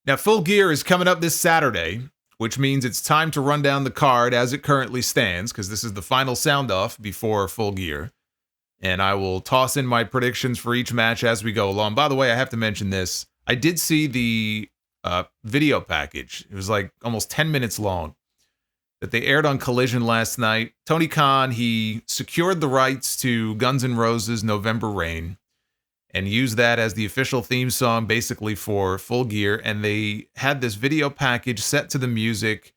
Now, Full Gear is coming up this Saturday, which means it's time to run down the card as it currently stands, because this is the final sound-off before Full Gear. And I will toss in my predictions for each match as we go along. By the way, I have to mention this. I did see the video package. It was like almost 10 minutes long that they aired on Collision last night. Tony Khan, he secured the rights to Guns N' Roses' November Rain and used that as the official theme song basically for Full Gear. And they had this video package set to the music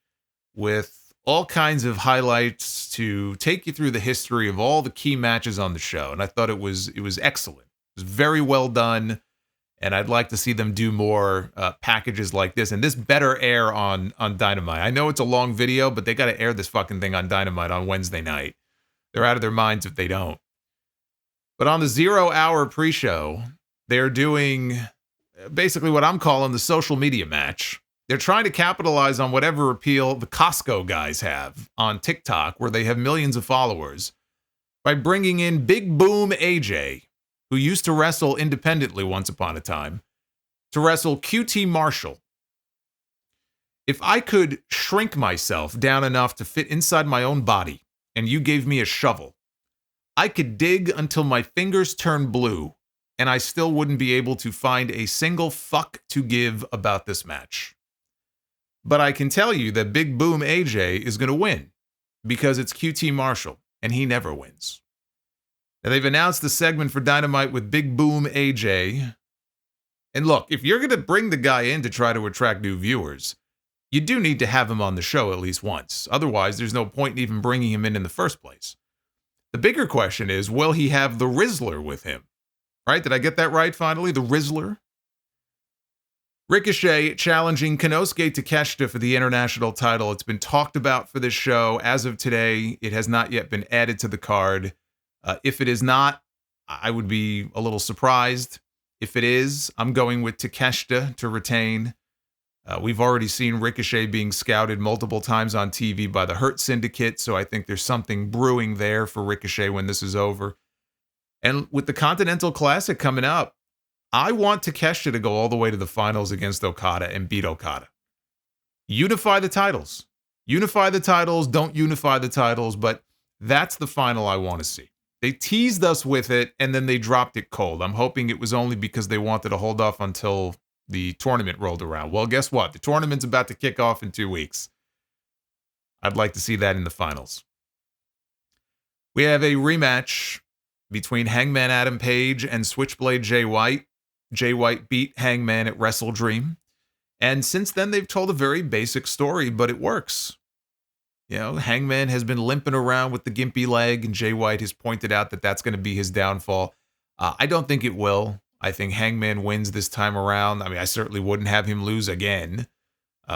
with all kinds of highlights to take you through the history of all the key matches on the show. And I thought it was excellent. It was very well done. And I'd like to see them do more packages like this. And this better air on Dynamite. I know it's a long video, but they got to air this fucking thing on Dynamite on Wednesday night. They're out of their minds if they don't. But on the 0 hour pre-show, they're doing basically what I'm calling the social media match. They're trying to capitalize on whatever appeal the Costco guys have on TikTok, where they have millions of followers, by bringing in Big Boom AJ, who used to wrestle independently once upon a time, to wrestle QT Marshall. If I could shrink myself down enough to fit inside my own body, and you gave me a shovel, I could dig until my fingers turn blue, and I still wouldn't be able to find a single fuck to give about this match. But I can tell you that Big Boom AJ is going to win, because it's QT Marshall, and he never wins. Now, they've announced the segment for Dynamite with Big Boom AJ. And look, if you're going to bring the guy in to try to attract new viewers, you do need to have him on the show at least once. Otherwise, there's no point in even bringing him in the first place. The bigger question is, will he have the Rizzler with him? Right? Did I get that right finally? The Rizzler? Ricochet challenging Konosuke Takeshita for the international title. It's been talked about for this show. As of today, it has not yet been added to the card. If it is not, I would be a little surprised. If it is, I'm going with Takeshita to retain. We've already seen Ricochet being scouted multiple times on TV by the Hurt Syndicate, so I think there's something brewing there for Ricochet when this is over. And with the Continental Classic coming up, I want Takeshita to go all the way to the finals against Okada and beat Okada. Unify the titles. Unify the titles, don't unify the titles, but that's the final I want to see. They teased us with it, and then they dropped it cold. I'm hoping it was only because they wanted to hold off until the tournament rolled around. Well, guess what? The tournament's about to kick off in 2 weeks. I'd like to see that in the finals. We have a rematch between Hangman Adam Page and Switchblade Jay White. Jay White beat Hangman at Wrestle Dream. And since then, they've told a very basic story, but it works. You know, Hangman has been limping around with the gimpy leg, and Jay White has pointed out that that's going to be his downfall. I don't think it will. I think Hangman wins this time around. I mean, I certainly wouldn't have him lose again.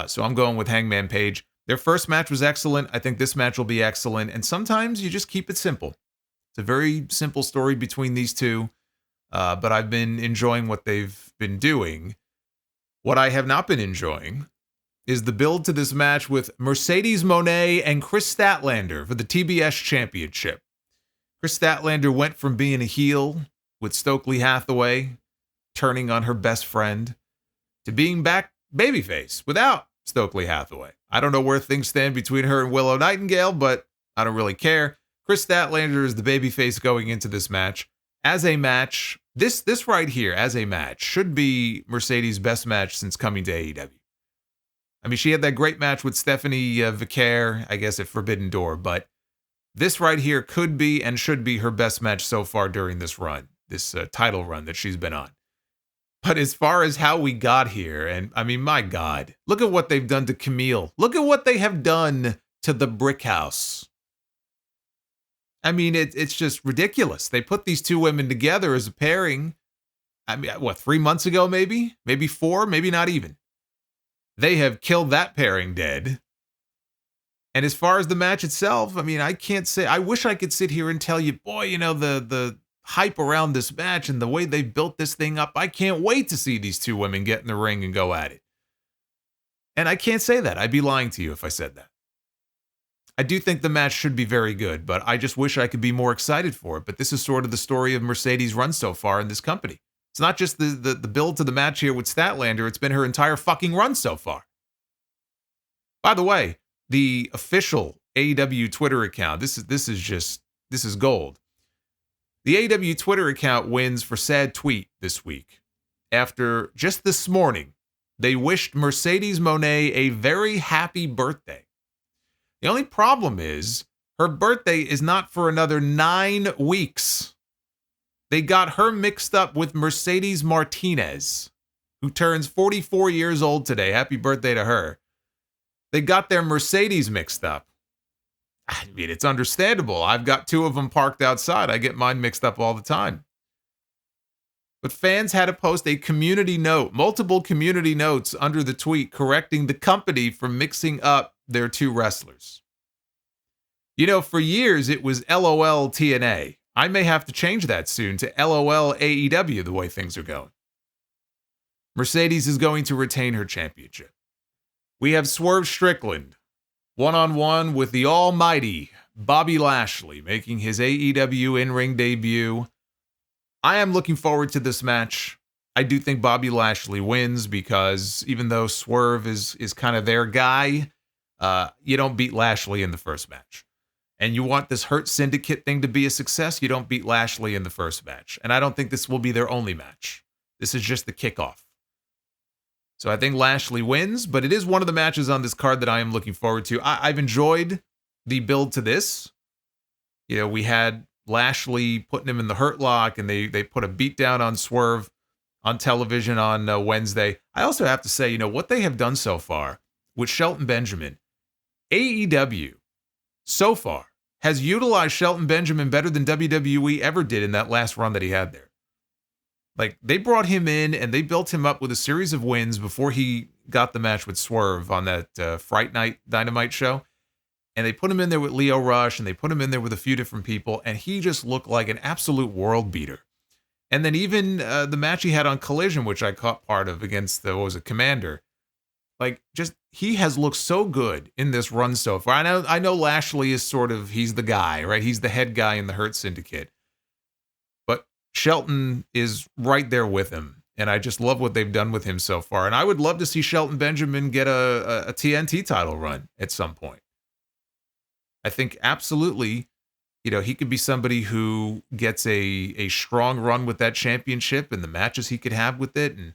So I'm going with Hangman Page. Their first match was excellent. I think this match will be excellent. And sometimes you just keep it simple. It's a very simple story between these two. But I've been enjoying what they've been doing. What I have not been enjoying is the build to this match with Mercedes Moné and Chris Statlander for the TBS Championship. Chris Statlander went from being a heel with Stokely Hathaway, turning on her best friend, to being back babyface without Stokely Hathaway. I don't know where things stand between her and Willow Nightingale, but I don't really care. Chris Statlander is the babyface going into this match. As a match, this right here, as a match, should be Mercedes' best match since coming to AEW. I mean, she had that great match with Stephanie Vicaire, I guess, at Forbidden Door, but this right here could be and should be her best match so far during this run, this title run that she's been on. But as far as how we got here, and I mean, my God, look at what they've done to Camille. Look at what they have done to the Brick House. I mean, it's just ridiculous. They put these two women together as a pairing. I mean, what, 3 months ago, maybe? Maybe 4, maybe not even. They have killed that pairing dead. And as far as the match itself, I mean, I can't say, I wish I could sit here and tell you, boy, you know, the hype around this match and the way they built this thing up, I can't wait to see these two women get in the ring and go at it. And I can't say that. I'd be lying to you if I said that. I do think the match should be very good, but I just wish I could be more excited for it. But this is sort of the story of Mercedes' run so far in this company. It's not just the build to the match here with Statlander. It's been her entire fucking run so far. By the way, the official AEW Twitter account, this is gold. The AEW Twitter account wins for sad tweet this week. After just this morning, they wished Mercedes Moné a very happy birthday. The only problem is her birthday is not for another 9 weeks. They got her mixed up with Mercedes Martinez, who turns 44 years old today. Happy birthday to her. They got their Mercedes mixed up. I mean, it's understandable. I've got 2 of them parked outside. I get mine mixed up all the time. But fans had to post a community note, multiple community notes under the tweet correcting the company for mixing up their 2 wrestlers. You know, for years it was LOL TNA. I may have to change that soon to LOL AEW the way things are going. Mercedes is going to retain her championship. We have Swerve Strickland, one-on-one with the almighty Bobby Lashley, making his AEW in-ring debut. I am looking forward to this match. I do think Bobby Lashley wins because even though Swerve is kind of their guy, you don't beat Lashley in the first match. And you want this Hurt Syndicate thing to be a success, you don't beat Lashley in the first match. And I don't think this will be their only match. This is just the kickoff. So I think Lashley wins, but it is one of the matches on this card that I am looking forward to. I've enjoyed the build to this. You know, we had Lashley putting him in the Hurt Lock, and they put a beatdown on Swerve on television on Wednesday. I also have to say, you know, what they have done so far with Shelton Benjamin, AEW so far has utilized Shelton Benjamin better than WWE ever did in that last run that he had there. Like, they brought him in and they built him up with a series of wins before he got the match with Swerve on that Fright Night Dynamite show. And they put him in there with Leo Rush, and they put him in there with a few different people, and he just looked like an absolute world beater. And then even the match he had on Collision, which I caught part of against Commander, like, just, he has looked so good in this run so far. I know Lashley is he's the guy, right? He's the head guy in the Hurt Syndicate. But Shelton is right there with him, and I just love what they've done with him so far. And I would love to see Shelton Benjamin get a TNT title run at some point. I think absolutely, you know, he could be somebody who gets a strong run with that championship and the matches he could have with it, and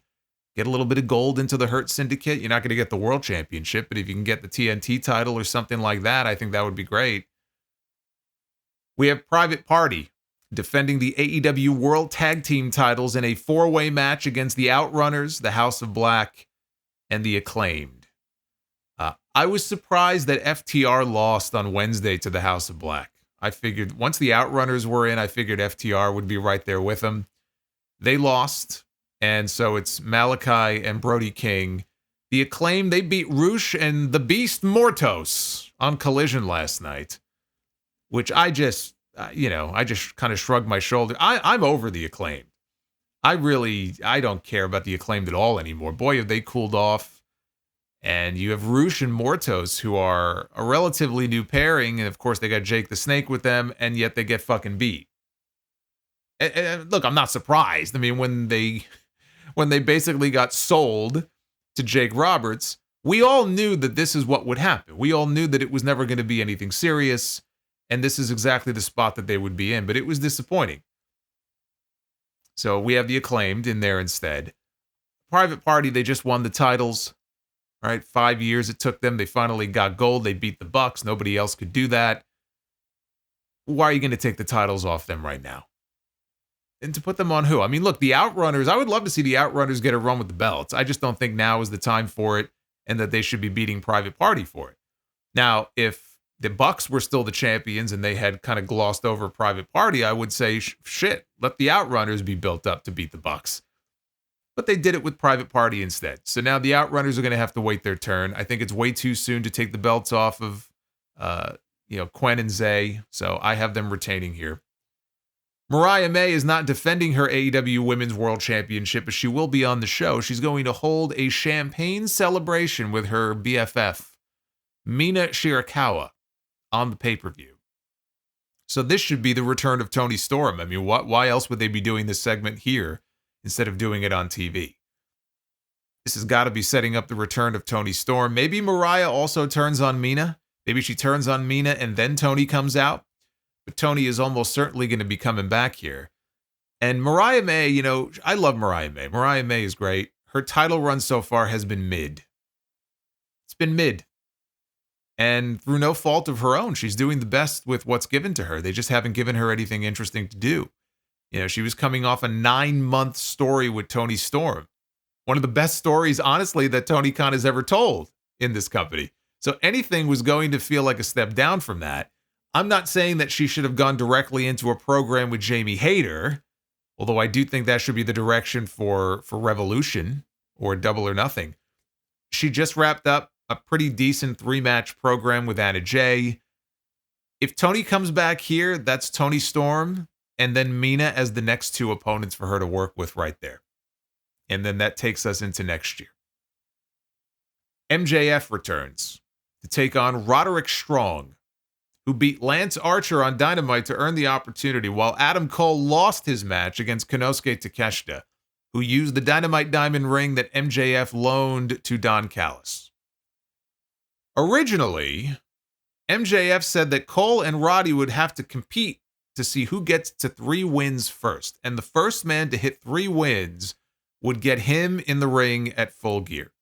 get a little bit of gold into the Hurt Syndicate. You're not going to get the World Championship, but if you can get the TNT title or something like that, I think that would be great. We have Private Party defending the AEW World Tag Team titles in a 4-way match against the Outrunners, the House of Black, and the Acclaimed. I was surprised that FTR lost on Wednesday to the House of Black. I figured once the Outrunners were in, I figured FTR would be right there with them. They lost, and so it's Malachi and Brody King. The Acclaim, they beat Roosh and the Beast Mortos on Collision last night, which I just kind of shrugged my shoulder. I'm over the Acclaim. I don't care about the Acclaimed at all anymore. Boy, have they cooled off. And you have Roosh and Mortos, who are a relatively new pairing, and of course they got Jake the Snake with them, and yet they get fucking beat. And look, I'm not surprised. I mean, when they basically got sold to Jake Roberts, we all knew that this is what would happen. We all knew that it was never going to be anything serious, and this is exactly the spot that they would be in, but it was disappointing. So we have the Acclaimed in there instead. Private Party, they just won the titles. All right, 5 years it took them. They finally got gold. They beat the Bucks. Nobody else could do that. Why are you going to take the titles off them right now? And to put them on who? I mean, look, the Outrunners, I would love to see the Outrunners get a run with the belts. I just don't think now is the time for it, and that they should be beating Private Party for it. Now, if the Bucks were still the champions and they had kind of glossed over Private Party, I would say, shit, let the Outrunners be built up to beat the Bucks. But they did it with Private Party instead. So now the Outrunners are going to have to wait their turn. I think it's way too soon to take the belts off of, Quen and Zay. So I have them retaining here. Mariah May is not defending her AEW Women's World Championship, but she will be on the show. She's going to hold a champagne celebration with her BFF, Mina Shirakawa, on the pay-per-view. So this should be the return of Toni Storm. I mean, why else would they be doing this segment here instead of doing it on TV. This has got to be setting up the return of Toni Storm. Maybe Mariah also turns on Mina. Maybe she turns on Mina and then Toni comes out. But Toni is almost certainly going to be coming back here. And Mariah May, you know, I love Mariah May. Mariah May is great. Her title run so far has been mid. It's been mid. And through no fault of her own, she's doing the best with what's given to her. They just haven't given her anything interesting to do. You know, she was coming off a 9-month story with Toni Storm. One of the best stories, honestly, that Tony Khan has ever told in this company. So anything was going to feel like a step down from that. I'm not saying that she should have gone directly into a program with Jamie Hayter, although I do think that should be the direction for Revolution or Double or Nothing. She just wrapped up a pretty decent 3-match program with Anna Jay. If Toni comes back here, that's Toni Storm and then Mina as the next 2 opponents for her to work with right there. And then that takes us into next year. MJF returns to take on Roderick Strong, who beat Lance Archer on Dynamite to earn the opportunity, while Adam Cole lost his match against Konosuke Takeshita, who used the Dynamite Diamond ring that MJF loaned to Don Callis. Originally, MJF said that Cole and Roddy would have to compete to see who gets to 3 wins first, and the first man to hit 3 wins would get him in the ring at Full Gear.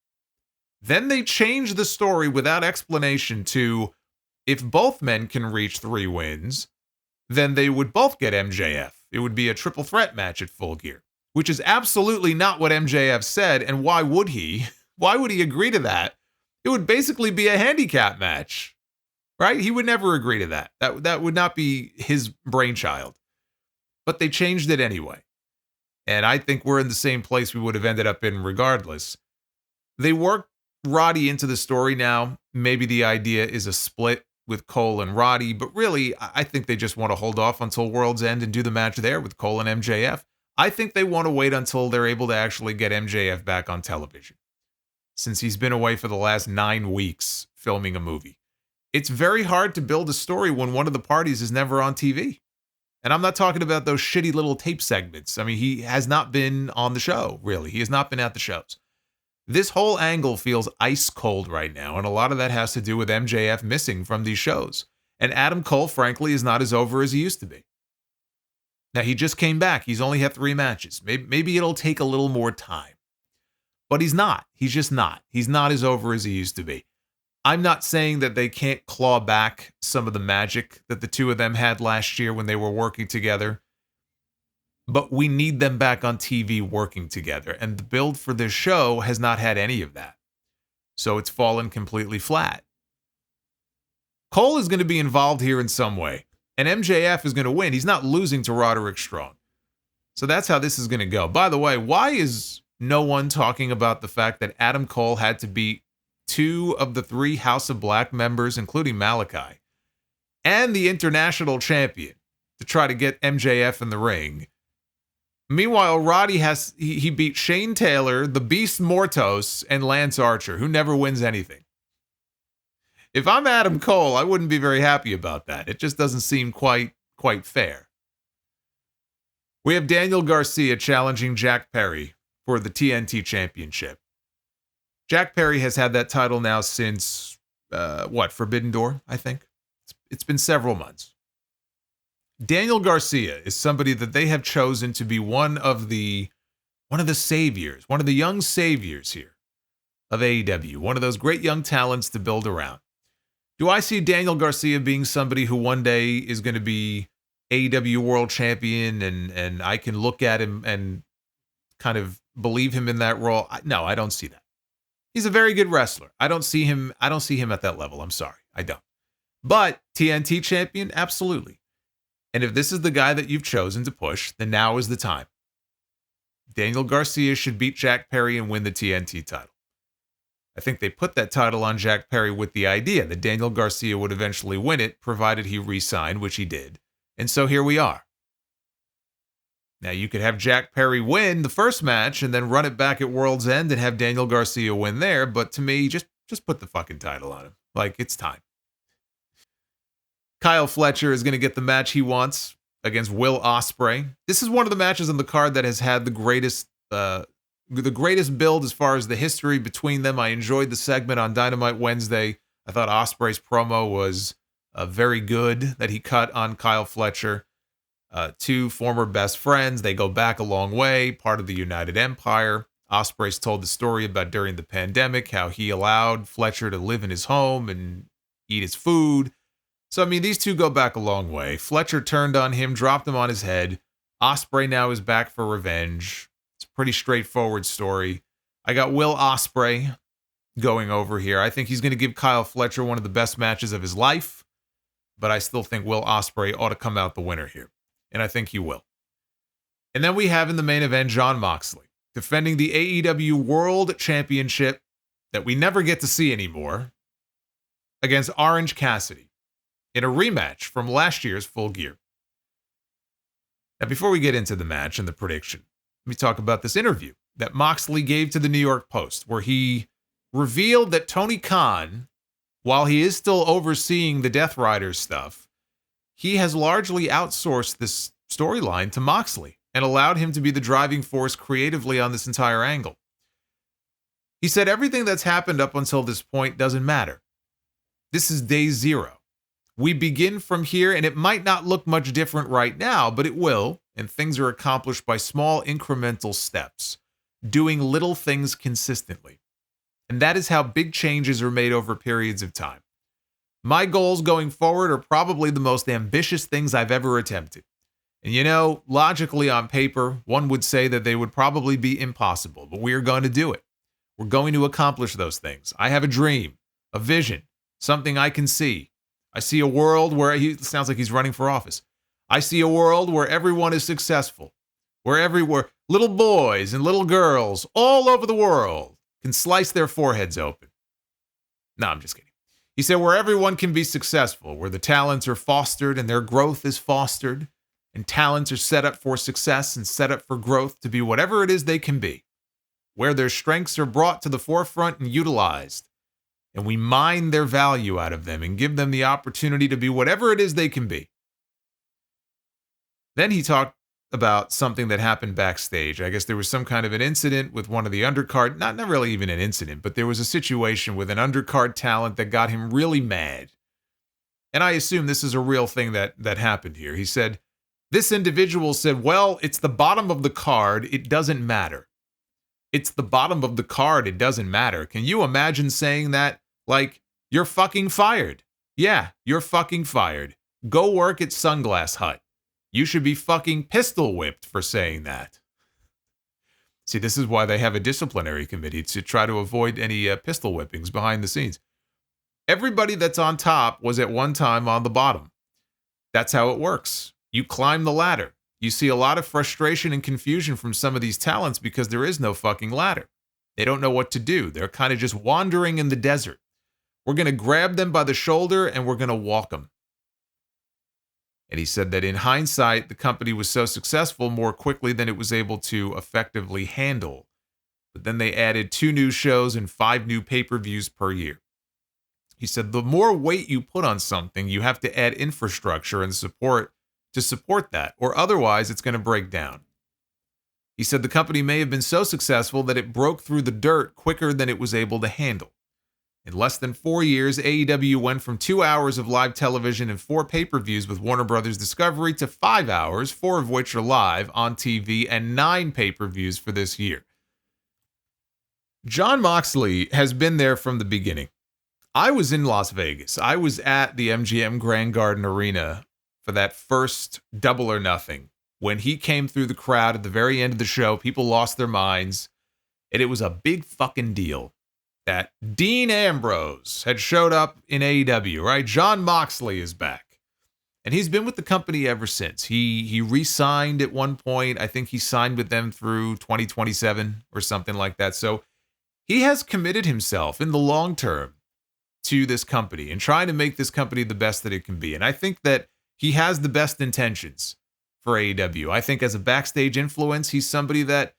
Then they changed the story without explanation to, if both men can reach 3 wins, then they would both get MJF. It would be a triple threat match at Full Gear, which is absolutely not what MJF said, and why would he? Why would he agree to that? It would basically be a handicap match, right? He would never agree to that. That would not be his brainchild. But they changed it anyway. And I think we're in the same place we would have ended up in regardless. They worked Roddy into the story now. Maybe the idea is a split with Cole and Roddy, but really, I think they just want to hold off until World's End and do the match there with Cole and MJF. I think they want to wait until they're able to actually get MJF back on television, since he's been away for the last 9 weeks filming a movie. It's very hard to build a story when one of the parties is never on TV. And I'm not talking about those shitty little tape segments. I mean, he has not been on the show, really. He has not been at the shows. This whole angle feels ice cold right now, and a lot of that has to do with MJF missing from these shows. And Adam Cole, frankly, is not as over as he used to be. Now, he just came back. He's only had 3 matches. Maybe it'll take a little more time. But he's not. He's just not. He's not as over as he used to be. I'm not saying that they can't claw back some of the magic that the 2 of them had last year when they were working together. But we need them back on TV working together. And the build for this show has not had any of that. So it's fallen completely flat. Cole is going to be involved here in some way. And MJF is going to win. He's not losing to Roderick Strong. So that's how this is going to go. By the way, why is no one talking about the fact that Adam Cole had to beat 2 of the 3 House of Black members, including Malachi, and the international champion to try to get MJF in the ring? Meanwhile, Roddy he beat Shane Taylor, the Beast Mortos, and Lance Archer, who never wins anything. If I'm Adam Cole, I wouldn't be very happy about that. It just doesn't seem quite fair. We have Daniel Garcia challenging Jack Perry for the TNT Championship. Jack Perry has had that title now since, Forbidden Door, I think. It's been several months. Daniel Garcia is somebody that they have chosen to be one of the saviors, one of the young saviors here of AEW, one of those great young talents to build around. Do I see Daniel Garcia being somebody who one day is going to be AEW World Champion and I can look at him and kind of believe him in that role? No, I don't see that. He's a very good wrestler. I don't see him at that level. I'm sorry. I don't. But TNT champion, absolutely. And if this is the guy that you've chosen to push, then now is the time. Daniel Garcia should beat Jack Perry and win the TNT title. I think they put that title on Jack Perry with the idea that Daniel Garcia would eventually win it, provided he re-signed, which he did. And so here we are. Now, you could have Jack Perry win the first match and then run it back at World's End and have Daniel Garcia win there. But to me, just put the fucking title on him. Like, it's time. Kyle Fletcher is going to get the match he wants. against Will Ospreay. This is one of the matches on the card that has had the greatest build as far as the history between them. I enjoyed the segment on Dynamite Wednesday. I thought Ospreay's promo was very good that he cut on Kyle Fletcher. Two former best friends. They go back a long way, part of the United Empire. Ospreay's told the story about during the pandemic, how he allowed Fletcher to live in his home and eat his food. So, I mean, these two go back a long way. Fletcher turned on him, dropped him on his head. Ospreay now is back for revenge. It's a pretty straightforward story. I got Will Ospreay going over here. I think he's going to give Kyle Fletcher one of the best matches of his life, but I still think Will Ospreay ought to come out the winner here, and I think he will. And then we have in the main event Jon Moxley, defending the AEW World Championship that we never get to see anymore, against Orange Cassidy in a rematch from last year's Full Gear. Now, before we get into the match and the prediction, let me talk about this interview that Moxley gave to the New York Post, where he revealed that Tony Khan, while he is still overseeing the Death Riders stuff, he has largely outsourced this storyline to Moxley and allowed him to be the driving force creatively on this entire angle. He said everything that's happened up until this point doesn't matter. This is day zero. We begin from here, and it might not look much different right now, but it will, and things are accomplished by small incremental steps, doing little things consistently. And that is how big changes are made over periods of time. My goals going forward are probably the most ambitious things I've ever attempted. And you know, logically on paper, one would say that they would probably be impossible, but we are going to do it. We're going to accomplish those things. I have a dream, a vision, something I can see. I see a world where he sounds like he's running for office. I see a world where everyone is successful, where little boys and little girls all over the world can slice their foreheads open. No, I'm just kidding. He said where everyone can be successful, where the talents are fostered and their growth is fostered, and talents are set up for success and set up for growth to be whatever it is they can be, where their strengths are brought to the forefront and utilized, and we mine their value out of them and give them the opportunity to be whatever it is they can be. Then he talked about something that happened backstage. I guess there was some kind of an incident with one of the undercard, not really even an incident, but there was a situation with an undercard talent that got him really mad. And I assume this is a real thing that happened here. He said, this individual said, well, it's the bottom of the card. It doesn't matter. It's the bottom of the card. It doesn't matter. Can you imagine saying that? Like, you're fucking fired. Yeah, you're fucking fired. Go work at Sunglass Hut. You should be fucking pistol whipped for saying that. See, this is why they have a disciplinary committee, to try to avoid any pistol whippings behind the scenes. Everybody that's on top was at one time on the bottom. That's how it works. You climb the ladder. You see a lot of frustration and confusion from some of these talents because there is no fucking ladder. They don't know what to do. They're kind of just wandering in the desert. We're going to grab them by the shoulder and we're going to walk them. And he said that in hindsight, the company was so successful more quickly than it was able to effectively handle. But then they added 2 new shows and 5 new pay-per-views per year. He said the more weight you put on something, you have to add infrastructure and support to support that, or otherwise it's going to break down. He said the company may have been so successful that it broke through the dirt quicker than it was able to handle. In less than 4 years, AEW went from 2 hours of live television and 4 pay-per-views with Warner Brothers Discovery to 5 hours, 4 of which are live on TV, and 9 pay-per-views for this year. Jon Moxley has been there from the beginning. I was in Las Vegas. I was at the MGM Grand Garden Arena for that first Double or Nothing. When he came through the crowd at the very end of the show, people lost their minds, and it was a big fucking deal that Dean Ambrose had showed up in AEW, right? Jon Moxley is back. And he's been with the company ever since. He re-signed at one point. I think he signed with them through 2027 or something like that. So he has committed himself in the long term to this company and trying to make this company the best that it can be. And I think that he has the best intentions for AEW. I think as a backstage influence, he's somebody that,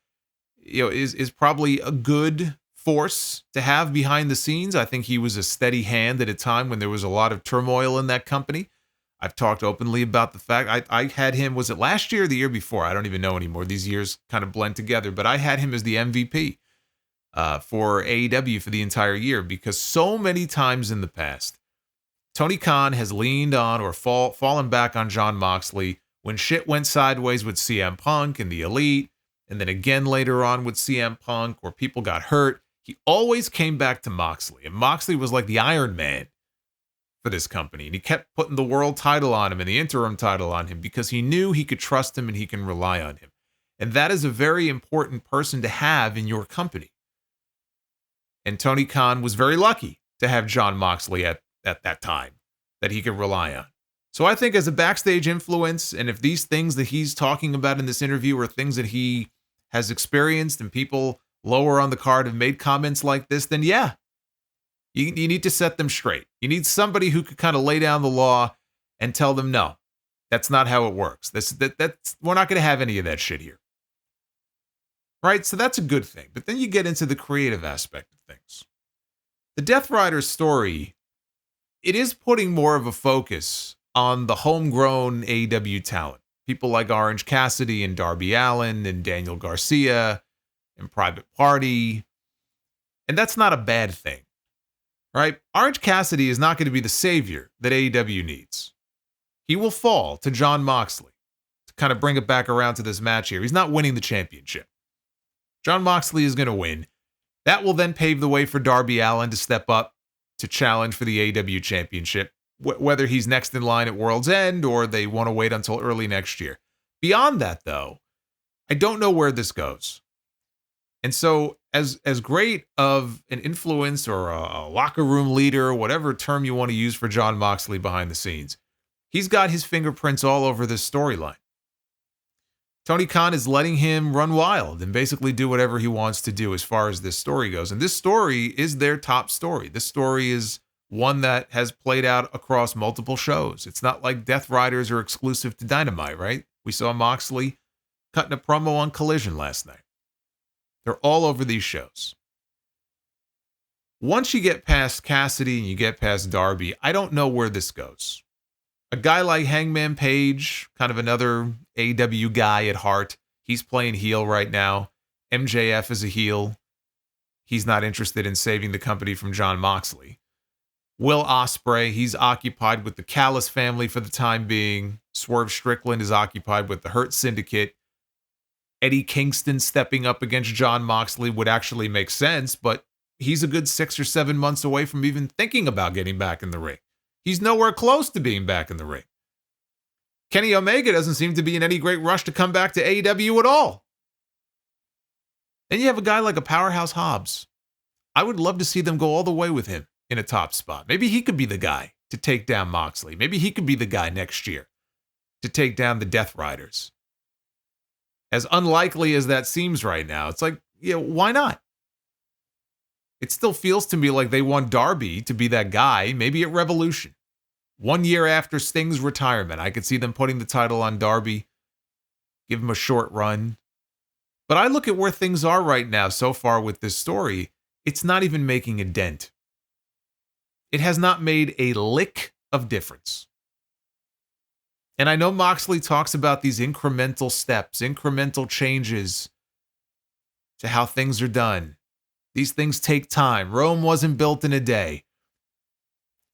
you know, is probably a good force to have behind the scenes. I think he was a steady hand at a time when there was a lot of turmoil in that company. I've talked openly about the fact I had him, was it last year or the year before? I don't even know anymore. These years kind of blend together, but I had him as the MVP for AEW for the entire year because so many times in the past, Tony Khan has leaned on or fallen back on Jon Moxley when shit went sideways with CM Punk and the Elite, and then again later on with CM Punk where people got hurt. He always came back to Moxley, and Moxley was like the Iron Man for this company, and he kept putting the world title on him and the interim title on him because he knew he could trust him and he can rely on him. And that is a very important person to have in your company. And Tony Khan was very lucky to have Jon Moxley at that time that he could rely on. So I think as a backstage influence, and if these things that he's talking about in this interview are things that he has experienced and people lower on the card have made comments like this, then yeah, you need to set them straight. You need somebody who could kind of lay down the law and tell them, no, that's not how it works. We're not going to have any of that shit here. Right? So that's a good thing. But then you get into the creative aspect of things. The Death Rider story, it is putting more of a focus on the homegrown AEW talent. People like Orange Cassidy and Darby Allin and Daniel Garcia and Private Party. And that's not a bad thing. Right? Orange Cassidy is not going to be the savior that AEW needs. He will fall to Jon Moxley to kind of bring it back around to this match here. He's not winning the championship. Jon Moxley is going to win. That will then pave the way for Darby Allin to step up to challenge for the AEW championship, whether he's next in line at World's End or they want to wait until early next year. Beyond that, though, I don't know where this goes. And so as great of an influence or a locker room leader, whatever term you want to use for Jon Moxley behind the scenes, he's got his fingerprints all over this storyline. Tony Khan is letting him run wild and basically do whatever he wants to do as far as this story goes. And this story is their top story. This story is one that has played out across multiple shows. It's not like Death Riders are exclusive to Dynamite, right? We saw Moxley cutting a promo on Collision last night. They're all over these shows. Once you get past Cassidy and you get past Darby, I don't know where this goes. A guy like Hangman Page, kind of another AEW guy at heart, he's playing heel right now. MJF is a heel. He's not interested in saving the company from Jon Moxley. Will Ospreay, he's occupied with the Callis family for the time being. Swerve Strickland is occupied with the Hurt Syndicate. Eddie Kingston stepping up against Jon Moxley would actually make sense, but he's a good 6 or 7 months away from even thinking about getting back in the ring. He's nowhere close to being back in the ring. Kenny Omega doesn't seem to be in any great rush to come back to AEW at all. Then you have a guy like a Powerhouse Hobbs. I would love to see them go all the way with him in a top spot. Maybe he could be the guy to take down Moxley. Maybe he could be the guy next year to take down the Death Riders. As unlikely as that seems right now, it's like, yeah, why not? It still feels to me like they want Darby to be that guy, maybe at Revolution. 1 year after Sting's retirement, I could see them putting the title on Darby, give him a short run. But I look at where things are right now so far with this story, it's not even making a dent. It has not made a lick of difference. And I know Moxley talks about these incremental steps, incremental changes to how things are done. These things take time. Rome wasn't built in a day.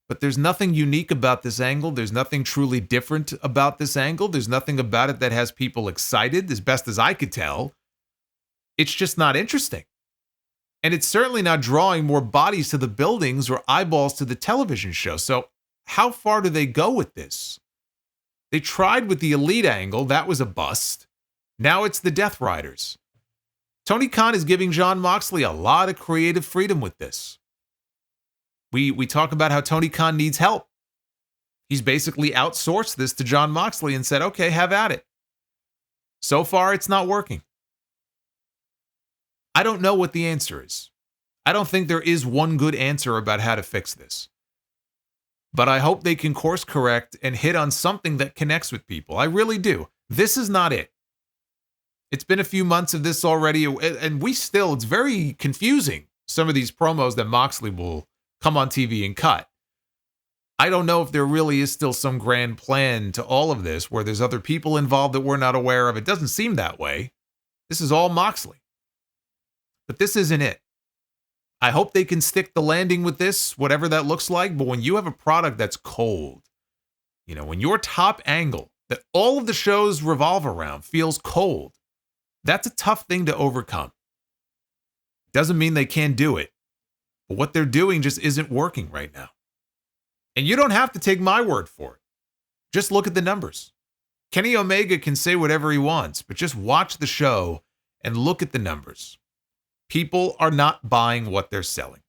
But there's nothing unique about this angle. There's nothing truly different about this angle. There's nothing about it that has people excited, as best as I could tell. It's just not interesting. And it's certainly not drawing more bodies to the buildings or eyeballs to the television show. So how far do they go with this? They tried with the Elite angle. That was a bust. Now it's the Death Riders. Tony Khan is giving Jon Moxley a lot of creative freedom with this. We talk about how Tony Khan needs help. He's basically outsourced this to Jon Moxley and said, okay, have at it. So far, it's not working. I don't know what the answer is. I don't think there is one good answer about how to fix this. But I hope they can course correct and hit on something that connects with people. I really do. This is not it. It's been a few months of this already, and it's very confusing, some of these promos that Moxley will come on TV and cut. I don't know if there really is still some grand plan to all of this where there's other people involved that we're not aware of. It doesn't seem that way. This is all Moxley. But this isn't it. I hope they can stick the landing with this, whatever that looks like. But when you have a product that's cold, when your top angle that all of the shows revolve around feels cold, that's a tough thing to overcome. Doesn't mean they can't do it. But what they're doing just isn't working right now. And you don't have to take my word for it. Just look at the numbers. Kenny Omega can say whatever he wants, but just watch the show and look at the numbers. People are not buying what they're selling.